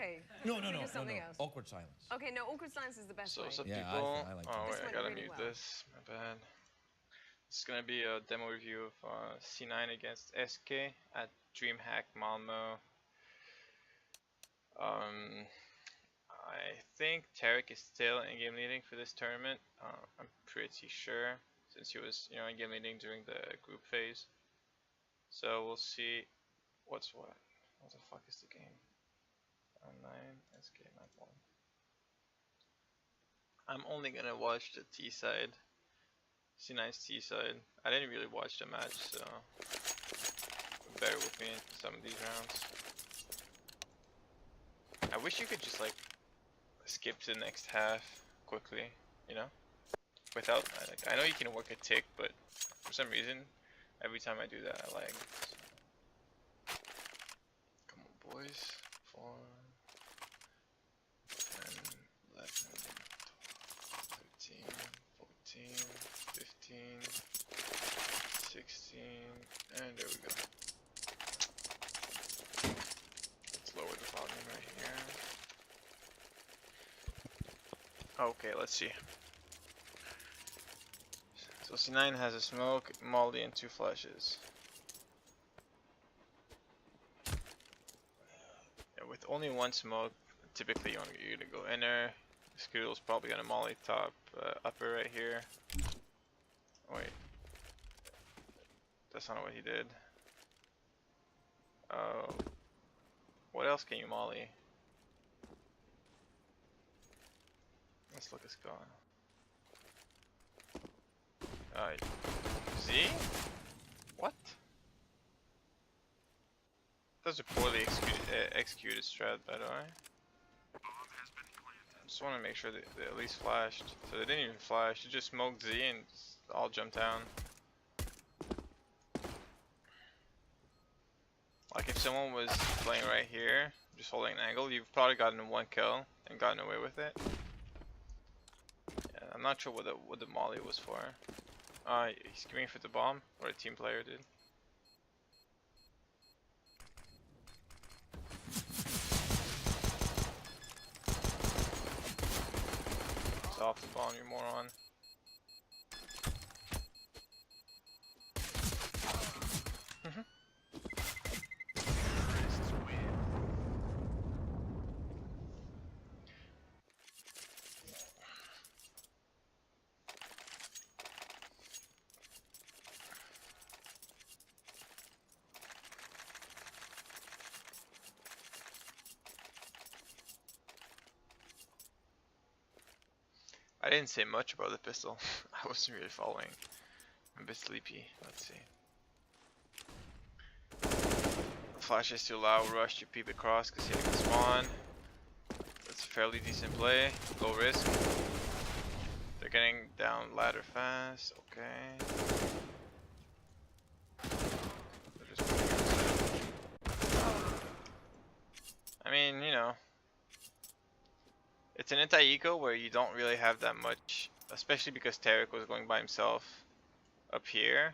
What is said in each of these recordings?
okay. No, Should we do something else? Awkward silence. Okay, no, awkward silence is the best So way. what's up, Yeah, people? I like Oh that. wait, This I went gotta really mute well. this. My bad. It's gonna be a demo review of C9 against SK at DreamHack Malmo. I think Tarik is still in game leading for this tournament. I'm pretty sure, since he was, in game leading during the group phase. So we'll see what's what. What the fuck is the game? 9 SK map 1. I'm only gonna watch the T side. C9's T side. I didn't really watch the match, so bear with me in some of these rounds. I wish you could just like skip to the next half quickly, without I know you can work a tick, but for some reason every time I do that I lag. So. Come on, boys. 4, 10, 11, 13, 14, 15, 16, and there we go. Let's lower the volume right here. Okay, let's see. So C9 has a smoke, molly, and 2 flashes. Yeah, with only 1 smoke, typically you're gonna go inner. Scoodle's probably gonna molly top, upper right here. Oh, wait, that's not what he did. What else can you molly? Let's look at Scott. Z? What? That's a poorly executed strat, by the way. I just want to make sure they at least flashed. So they didn't even flash, they just smoked Z and all jumped down. Like if someone was playing right here, just holding an angle, you've probably gotten 1 kill and gotten away with it. Yeah, I'm not sure what the molly was for. He's going for the bomb, or a team player did. It's off the bomb, you moron. I didn't say much about the pistol. I wasn't really following. I'm a bit sleepy. Let's see. Flash is too loud. Rush to peep across because he can spawn. That's a fairly decent play. Low risk. They're getting down ladder fast. Okay. They're just I mean, it's an anti-eco where you don't really have that much, especially because Tarik was going by himself up here.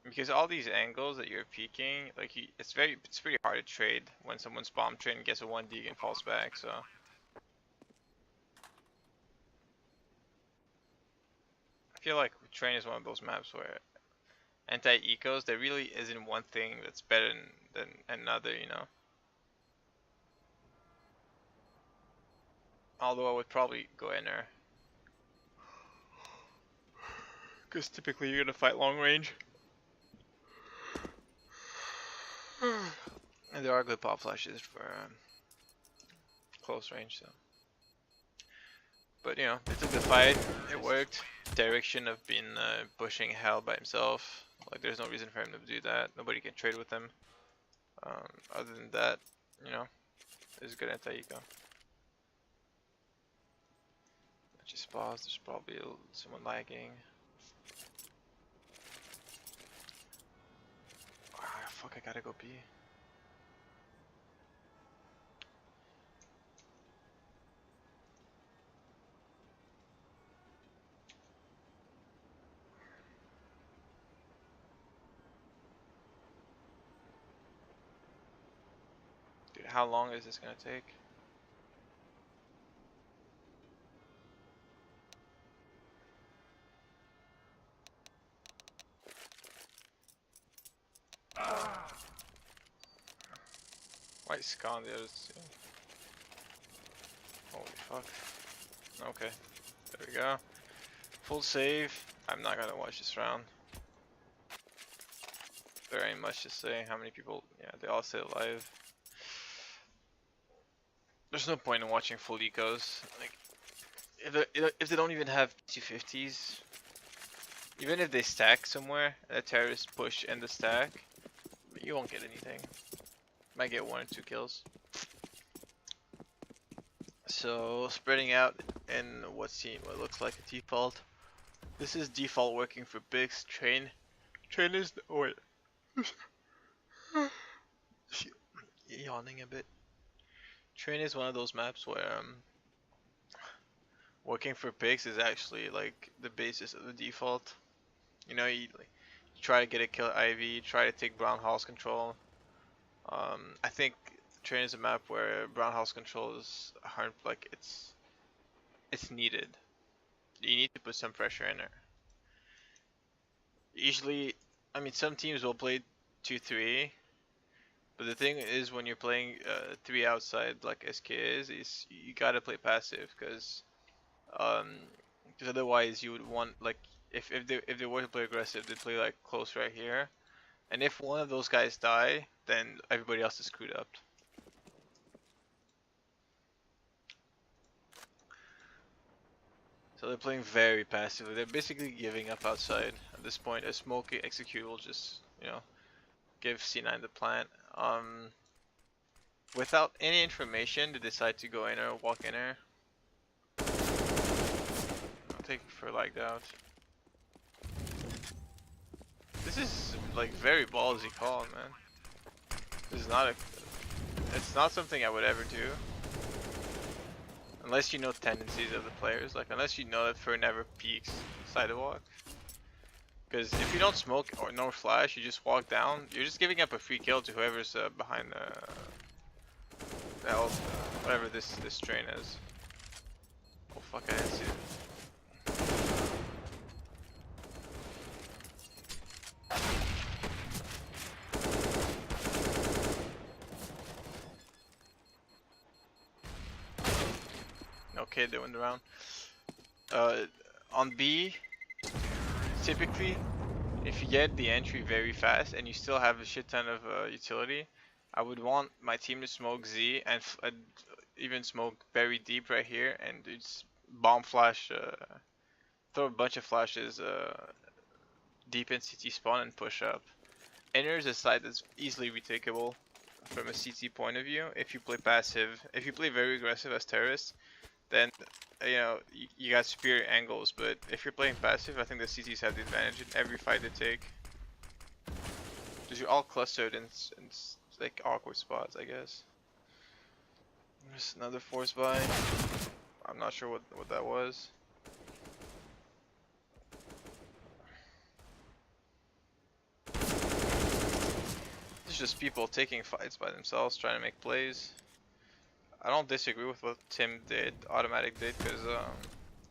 Because all these angles that you're peeking, like it's pretty hard to trade when someone's bomb trade and gets a 1D and falls back. So I feel like train is one of those maps where anti-ecos, there really isn't one thing that's better than another, Although I would probably go inner. Because typically you're gonna fight long range. And there are good pop flashes for close range, so. But they took the fight, it worked. Tarik shouldn't have been pushing hell by himself. Like there's no reason for him to do that. Nobody can trade with him. Other than that, it's good anti-eco. Just pause, there's probably someone lagging. Ah, fuck, I gotta go B. Dude, how long is this gonna take? Why is Ska on the other team? Holy fuck. Okay, there we go. Full save. I'm not gonna watch this round. There ain't much to say. How many people? Yeah, they all stay alive. There's no point in watching full ecos. Like, if they don't even have 250s, even if they stack somewhere, and a terrorist push in the stack, you won't get anything. Might get 1 or 2 kills. So spreading out in what looks like a default. This is default working for Bix. Train is yawning a bit. Train is one of those maps where working for Bix is actually like the basis of the default. You know, you try to get a kill at IV, try to take Brown House control. I think Train is a map where Brown House control is hard, like it's needed. You need to put some pressure in there. Usually, I mean, some teams will play 2-3, but the thing is when you're playing 3 outside like SK is you gotta play passive because otherwise you would want, like, if they were to play aggressive, they'd play like close right here, and if one of those guys die, then everybody else is screwed up. So they're playing very passively. They're basically giving up outside at this point. A smoke execute will just, you know, give C9 the plant. Without any information, they decide to go in or walk in there. I'll take it for lagged out. This is like very ballsy call, man. This is not a. It's not something I would ever do. Unless you know tendencies of the players, like unless you know that Fur never peeks sidewalk. Because if you don't smoke or no flash, you just walk down, you're just giving up a free kill to whoever's behind the health, whatever this train is. Oh fuck, I didn't see it. Okay, they win the round. On B, typically, if you get the entry very fast and you still have a shit ton of utility, I would want my team to smoke Z and even smoke very deep right here and just bomb flash, throw a bunch of flashes deep in CT spawn and push up. Inner is a side that's easily retakeable from a CT point of view if you play passive. If you play very aggressive as terrorists, then you know you got superior angles, but if you're playing passive, I think the CTs have the advantage in every fight they take. Because you're all clustered in like awkward spots, I guess. There's another force buy. I'm not sure what that was. It's just people taking fights by themselves, trying to make plays. I don't disagree with what Tim did, Automatic did, because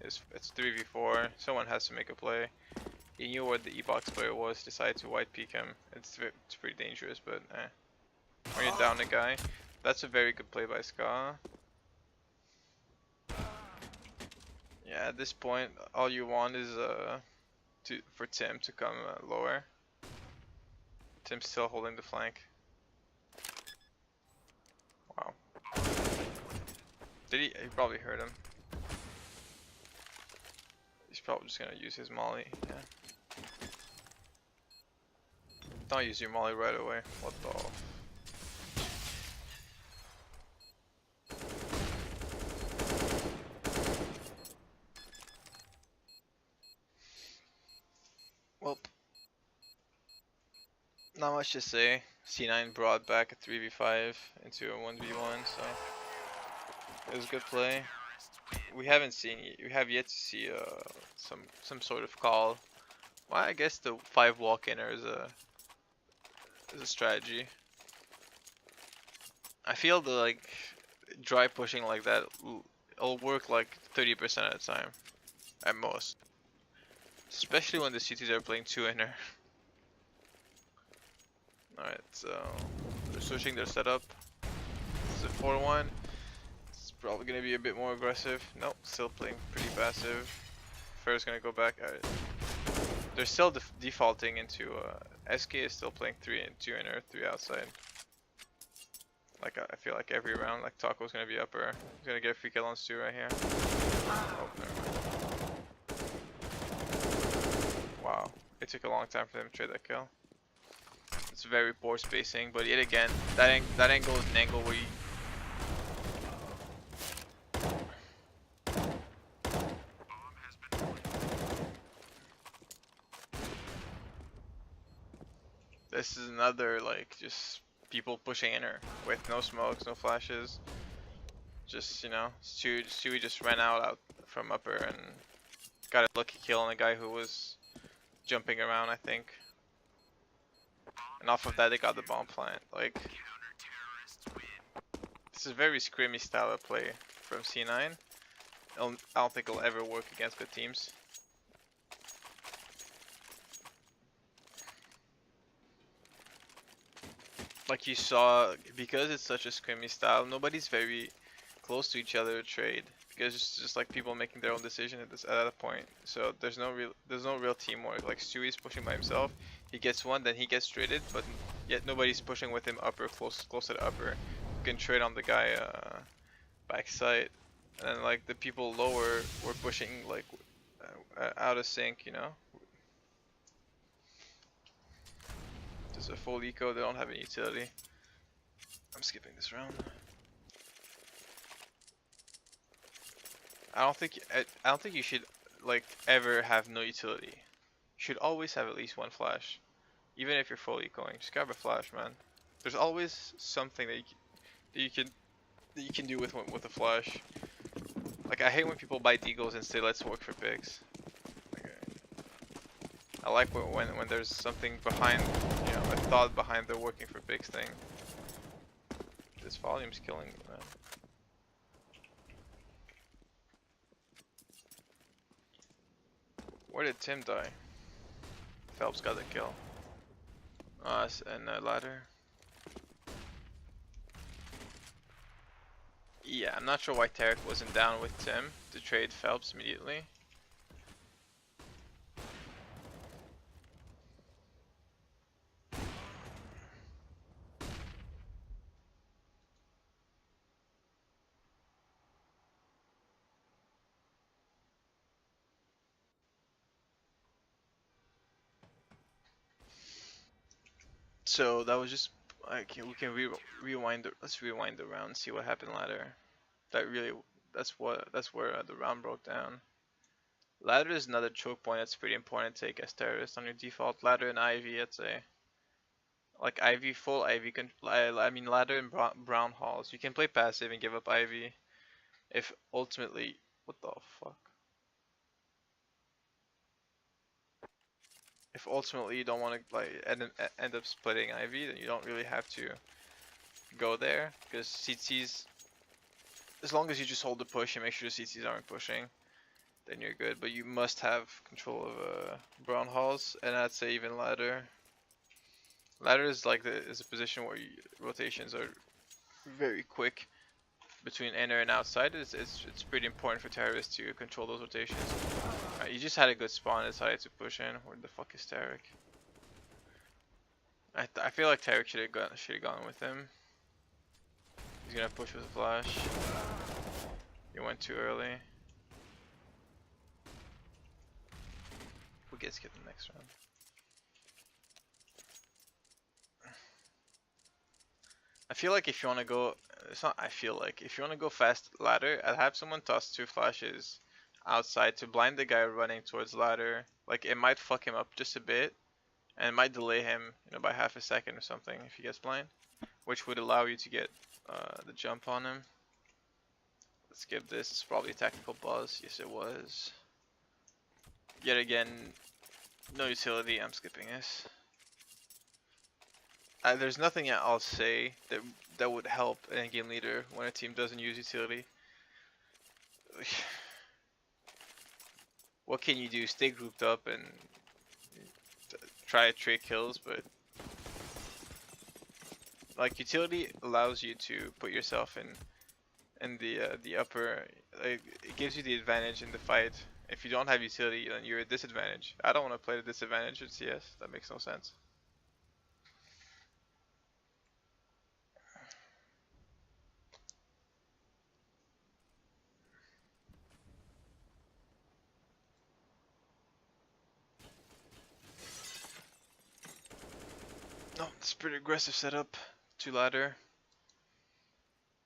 it's 3v4, someone has to make a play. He knew what the E-box player was, decided to white peek him. It's pretty dangerous, but when you're down a guy, that's a very good play by Ska. Yeah, at this point, all you want is for Tim to come lower. Tim's still holding the flank. Wow. Did he probably heard him. He's probably just gonna use his molly, yeah. Don't use your molly right away. What the? Well, not much to say. C9 brought back a 3v5 into a 1v1, so it was a good play. We have yet to see some sort of call. Well, I guess the 5 walk-inner is a strategy. I feel the like dry pushing like that it'll work like 30% of the time at most. Especially when the CTs are playing 2-inner. Alright, so they're switching their setup. This is a 4-1. It's probably gonna be a bit more aggressive. Nope, still playing pretty passive. Fair's gonna go back. They're still defaulting into. SK is still playing 2 inner, 3 outside. Like I feel like every round, like Taco's gonna be upper. He's gonna get a free kill on Stu right here. Oh, never mind. Wow, it took a long time for them to trade that kill. It's very poor spacing, but yet again, that angle is an angle where you. This is another like just people pushing inner with no smokes, no flashes. Just, you know, Stewie just ran out from upper and got a lucky kill on a guy who was jumping around, I think. And off of that, they got the bomb plant. Like, this is a very scrimmy style of play from C9. I don't think it'll ever work against good teams. Like you saw, because it's such a scrimmy style, nobody's very close to each other to trade. Because it's just like people making their own decision at that point. So there's no real teamwork. Like Stewie's pushing by himself, he gets one, then he gets traded, but yet nobody's pushing with him upper, close to the upper. You can trade on the guy backside, and then like the people lower were pushing like out of sync, you know. There's a full eco, they don't have any utility. I'm skipping this round. I don't think you should like ever have no utility. You should always have at least one flash, even if you're fully ecoing. Just grab a flash, man. There's always something that you can do with a flash. Like I hate when people buy deagles and say let's work for picks. Like, I like when there's something behind, you know, a thought behind the working for picks thing. This volume's killing me, man. Where did Tim die? Phelps got the kill. And ladder. Yeah, I'm not sure why Tarik wasn't down with Tim to trade Phelps immediately. So that was just like we can rewind. Let's rewind the round, see what happened ladder. That's where the round broke down. Ladder is another choke point that's pretty important to take as terrorist on your default. Ladder and Ivy, I'd say. Like Ivy, full Ivy. I mean ladder and brown halls. You can play passive and give up Ivy. If ultimately, what the fuck? If ultimately you don't want to like end up splitting Ivy, then you don't really have to go there because CTs. As long as you just hold the push and make sure the CTs aren't pushing, then you're good. But you must have control of brown halls, and I'd say even ladder. Ladder is like is a position where rotations are very quick between inner and outside. It's pretty important for terrorists to control those rotations. Alright, you just had a good spawn, decided to push in. Where the fuck is Tarik? I feel like Tarik should have gone with him. He's gonna push with a flash. You went too early. We'll get skip the next round. I feel like if you want to go, it's not. I feel like if you want to go fast ladder, I'd have someone toss 2 flashes outside to blind the guy running towards ladder. Like it might fuck him up just a bit, and it might delay him, you know, by half a second or something if he gets blind, which would allow you to get the jump on him. Let's skip this. It's probably a tactical buzz. Yes, it was. Yet again, no utility. I'm skipping this. There's nothing I'll say that would help an in-game leader when a team doesn't use utility. What can you do? Stay grouped up and try to trade kills, but like utility allows you to put yourself in the upper, like, it gives you the advantage in the fight. If you don't have utility, then you're at disadvantage. I don't want to play the disadvantage in CS. That makes no sense. No, it's pretty aggressive setup. 2 ladder.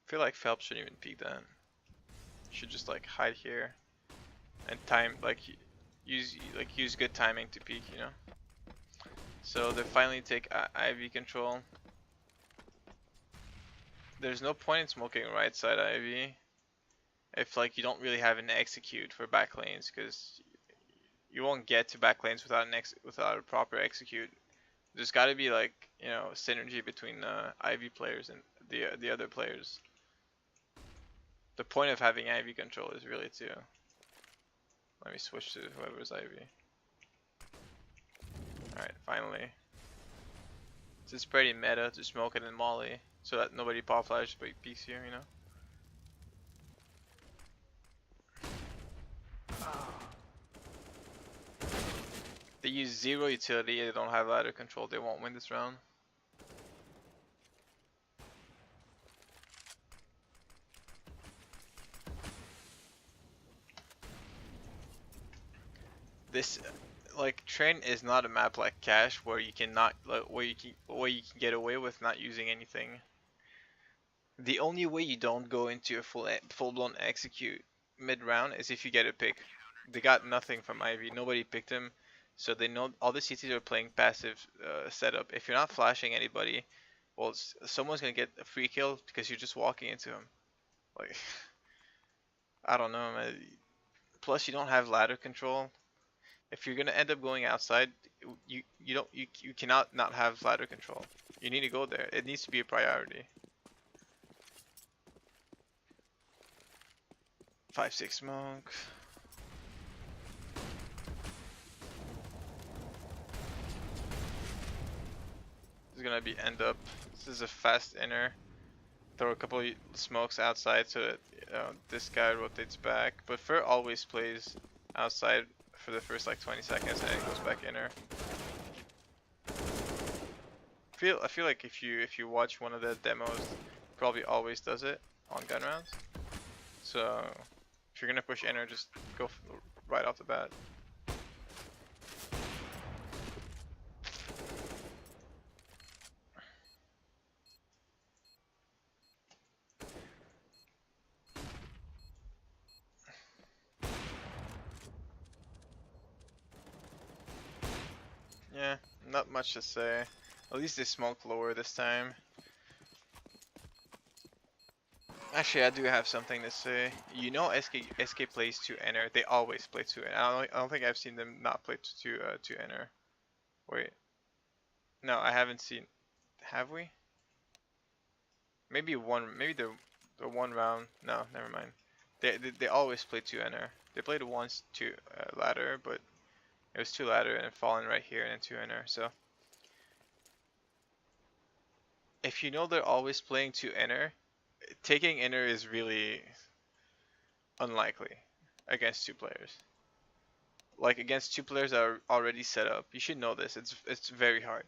I feel like Phelps shouldn't even peek that. Should just like hide here and time, like use good timing to peek, you know. So they finally take IV control. There's no point in smoking right side IV if like you don't really have an execute for back lanes, because you won't get to back lanes without without a proper execute. There's got to be like, you know, synergy between IV players and the other players. The point of having IV control is really to, let me switch to whoever's IV. Alright, finally. It's pretty meta to smoke it in Molly so that nobody pop flash but peeks here, you know. They use 0 utility, they don't have ladder control, they won't win this round. This, like, Train is not a map like Cash where you cannot, like, where you can get away with not using anything. The only way you don't go into a full-blown execute mid-round is if you get a pick. They got nothing from Ivy, nobody picked him, so they know all the CTs are playing passive setup. If you're not flashing anybody, well, someone's gonna get a free kill because you're just walking into him. Like, I don't know, man. Plus, you don't have ladder control. If you're gonna end up going outside, you cannot not have ladder control. You need to go there. It needs to be a priority. 5-6 smoke. This is gonna be end up. This is a fast inner. Throw a couple of smokes outside so that this guy rotates back. But Fur always plays outside for the first like 20 seconds and then goes back inner. I feel like if you watch one of the demos, probably always does it on gun rounds. So if you're gonna push inner, just go right off the bat. Yeah, not much to say. At least they smoked lower this time. Actually, I do have something to say. You know, SK plays to enter. They always play to enter. I don't think I've seen them not play to enter. Wait, no, I haven't seen. Have we? Maybe the one round. No, never mind. They always play to enter. They played once to ladder, but it was 2 ladder and fallen right here and then 2 enter. So if you know they're always playing to enter, taking enter is really unlikely against 2 players. Like against 2 players that are already set up. You should know this. It's very hard.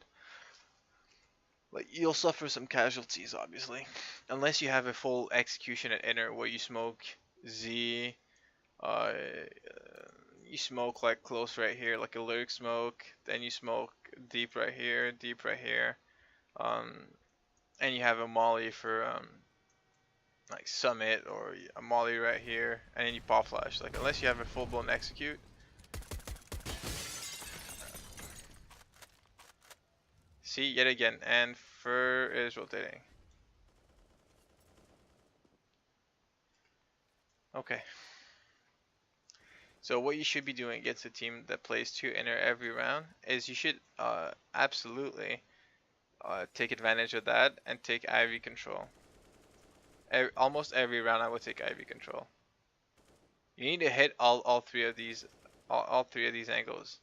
Like you'll suffer some casualties obviously, unless you have a full execution at enter where you smoke Z. You smoke like close right here, like a lyric smoke. Then you smoke deep right here, and you have a molly for like summit or a molly right here, and then you pop flash. Like unless you have a full blown execute. See, yet again, and Fur is rotating. Okay. So what you should be doing against a team that plays 2 inner every round is you should absolutely take advantage of that and take IV control. Almost every round I would take IV control. You need to hit all three of these angles,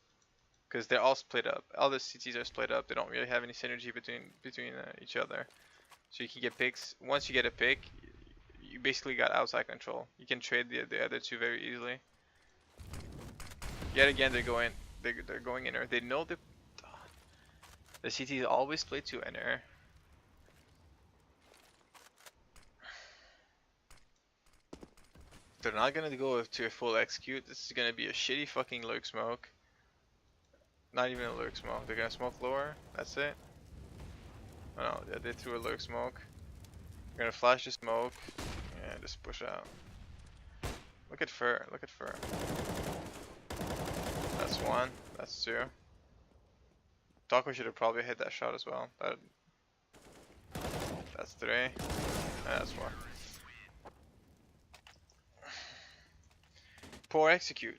because they're all split up. All the CTs are split up. They don't really have any synergy between each other. so you can get picks. Once you get a pick, you basically got outside control. You can trade the other two very easily. Yet again, they're going in, or they know the CTs always play to enter. They're not gonna go to a full execute. This is gonna be a shitty fucking lurk smoke. Not even a lurk smoke. They're gonna smoke lower. That's it. Oh no, yeah, they threw a lurk smoke. They're gonna flash the smoke. Yeah, just push out. Look at Fur. Look at Fur. That's one. That's two. Taco should have probably hit that shot as well. That's three. And that's four. Poor execute.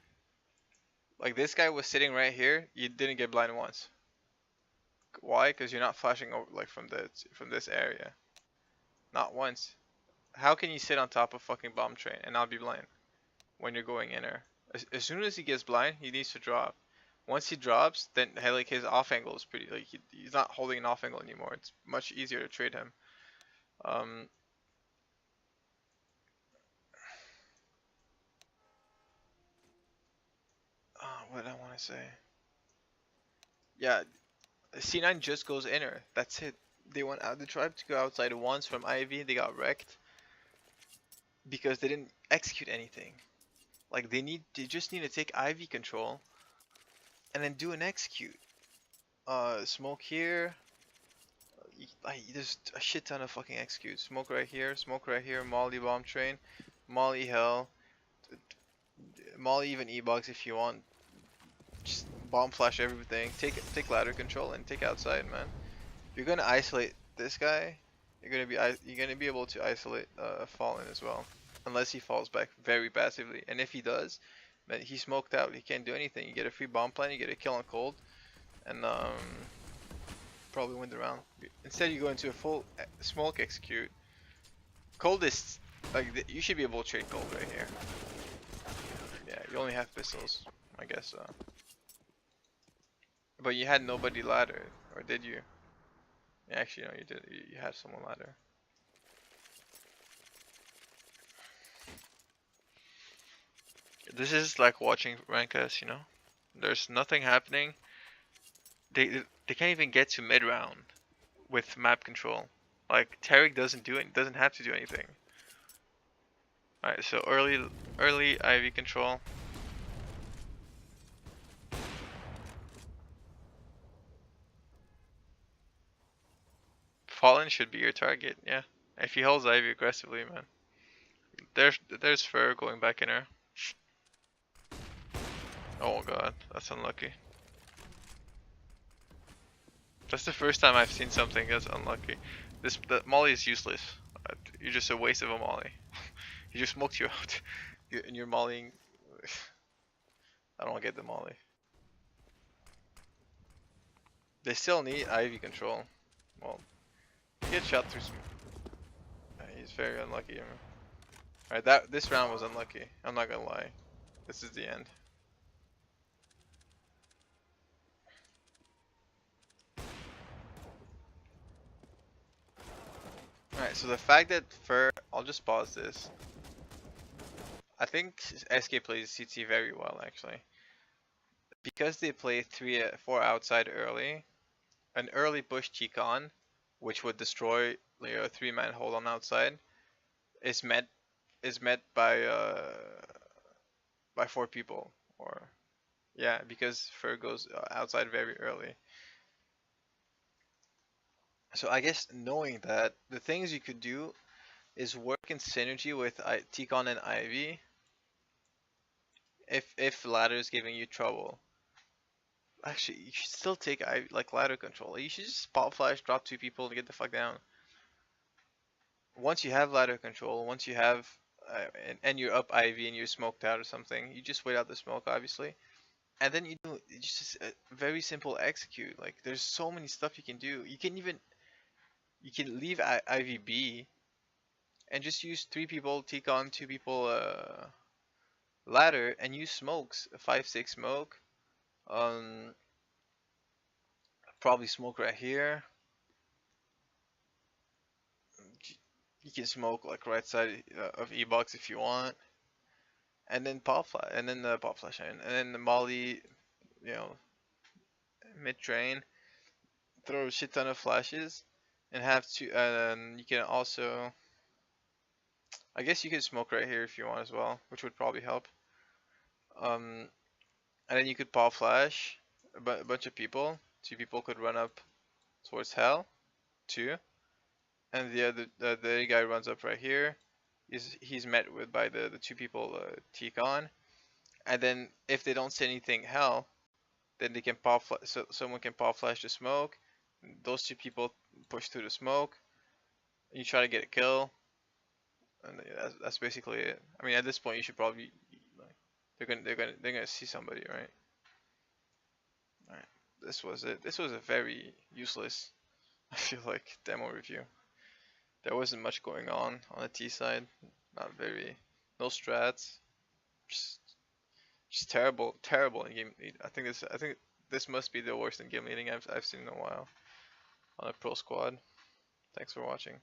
Like this guy was sitting right here. You didn't get blind once. Why? Because you're not flashing over like from this area. Not once. How can you sit on top of fucking bomb train and not be blind when you're going in there? As soon as he gets blind, he needs to drop. Once he drops, then like his off angle is pretty like he's not holding an off angle anymore. It's much easier to trade him. What I want to say? Yeah, C9 just goes inner. That's it. They went out. They tried to go outside once from Ivy. They got wrecked because they didn't execute anything. Like they just need to take Ivy control and then do an execute. Smoke here. There's a shit ton of fucking executes. Smoke right here. Molly bomb train. Molly hell. Molly even E-box if you want. Just bomb flash everything. Take ladder control and take outside, man. You're gonna isolate this guy. You're gonna be able to isolate Fallen as well, unless he falls back very passively. And if he does, man, he's smoked out. He can't do anything. You get a free bomb plan. You get a kill on cold, and probably win the round. Instead, you go into a full smoke execute. Cold is like you should be able to trade cold right here. Yeah, you only have pistols, I guess. But you had nobody ladder, or did you? Yeah, actually, no, you did. You had someone ladder. This is like watching rank S, you know. There's nothing happening. They can't even get to mid round with map control. Like tarik doesn't have to do anything. All right, so early Ivy control. Fallen should be your target, yeah. If he holds Ivy aggressively, man. There's Fur going back in her. Oh god, that's unlucky. That's the first time I've seen something that's unlucky. The molly is useless. You're just a waste of a molly. He just smoked you out. And you're mollying. I don't get the molly. They still need Ivy control. Well, he gets shot through some. He's very unlucky. Alright, this round was unlucky. I'm not gonna lie. This is the end. Alright, so the fact that I'll just pause this. I think SK plays CT very well actually. Because they play 4 outside early, an early push T-Con, which would destroy like, a 3-man hold on outside, is met by 4 people, or yeah, because Fur goes outside very early. So I guess knowing that, the things you could do is work in synergy with T-Con and Ivy. If ladder is giving you trouble, actually you should still take Ivy like ladder control. You should just pop flash, drop 2 people to get the fuck down. Once you have ladder control, once you have and you're up Ivy and you're smoked out or something, you just wait out the smoke obviously, and then you do just a very simple execute. Like there's so many stuff you can do. You can leave Ivy B and just use 3 people T-Con, 2 people ladder, and use smokes, a 5-6 smoke. Probably smoke right here. You can smoke like right side of E box if you want, and then pop flash, and then the pop flash, and then the molly, you know, mid train, throw a shit ton of flashes, and have to. And you can also, I guess you can smoke right here if you want as well, which would probably help. And then you could pop flash a bunch of people. 2 people could run up towards hell, 2, and the other guy runs up right here. He's met with by the 2 people teak on, and then if they don't say anything hell, then they can pop so someone can pop flash the smoke. Those 2 people push through the smoke. You try to get a kill, and that's basically it. I mean, at this point, you should probably like they're gonna see somebody, right? All right. This was it. This was a very useless, I feel like, demo review. There wasn't much going on the T side. Not very, no strats. Just, just terrible in game lead. I think this must be the worst in game leading I've seen in a while on a pro squad. Thanks for watching.